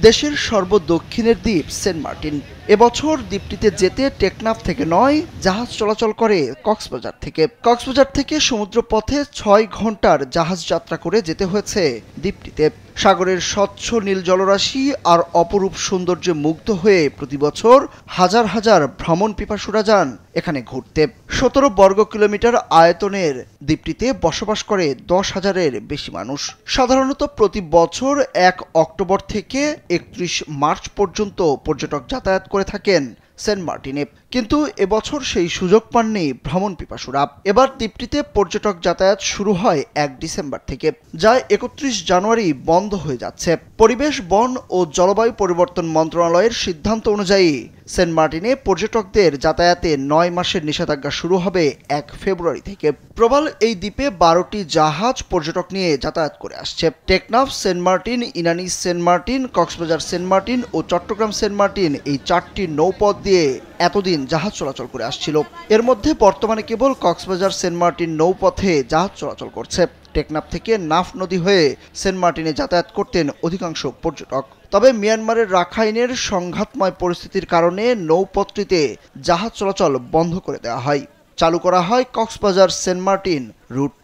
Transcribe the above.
দেশের সর্বদক্ষিণের দ্বীপ Saint Martin. এবছর দ্বীপটিতে যেতে টেকনাফ থেকে নয়, জাহাজ চলাচল করে কক্সবাজার থেকে। কক্সবাজার থেকে সমুদ্রপথে ৬ ঘন্টার জাহাজ যাত্রা করে যেতে হয়েছে দ্বীপটিতে। সাগরের স্বচ্ছ নীল জলরাশি আর অপরূপ সৌন্দর্যে মুগ্ধ হয়ে প্রতিবছর হাজার হাজার ভ্রমণ পিপাসুরা যান এখানে ঘুরতে। ১৭ বর্গ কিলোমিটার আয়তনের দ্বীপটিতে বসবাস করে ১০,০০০-এর বেশি মানুষ। সাধারণত প্রতি বছর ১ অক্টোবর থেকে ৩১ মার্চ পর্যন্ত পর্যটক যাতায়াত করে থাকেন সেন্ট মার্টিনে, কিন্তু এবছর সেই সুযোগ পাননি ভ্রমণ পিপাসুরা। এবার দ্বীপটিতে পর্যটক যাতায়াত শুরু হয় ১ ডিসেম্বর থেকে, যা ৩১ জানুয়ারি বন্ধ হয়ে যাচ্ছে। পরিবেশ, বন ও জলবায়ু পরিবর্তন মন্ত্রণালয়ের সিদ্ধান্ত অনুযায়ী সেন্ট মার্টিনে পর্যটকদের যাতায়াতে ৯ মাসের নিষেধাজ্ঞা শুরু হবে ১ ফেব্রুয়ারি থেকে। প্রবাল এই দ্বীপে ১২টি জাহাজ পর্যটক নিয়ে যাতায়াত করে আসছে। Teknaf Saint Martin, Inani Saint Martin, Cox's Bazar Saint Martin ও চট্টগ্রাম সেন্ট মার্টিন, এই ৪টি নৌপথ দিয়ে এতদিন জাহাজ চলাচল করে আসছিল। এর মধ্যে বর্তমানে কেবল কক্সবাজার সেন্ট মার্টিন নৌপথে জাহাজ চলাচল করছে। টেকনাফ থেকে নাফ নদী হয়ে সেন্ট মার্টিনে যাতায়াত করতেন অধিকাংশ পর্যটক। তবে মিয়ানমারের রাখাইনের সংঘাতময় পরিস্থিতির কারণে নৌপথটিতে জাহাজ চলাচল বন্ধ করে দেওয়া হয়। চালু করা হয় কক্সবাজার সেন্ট মার্টিন রুট।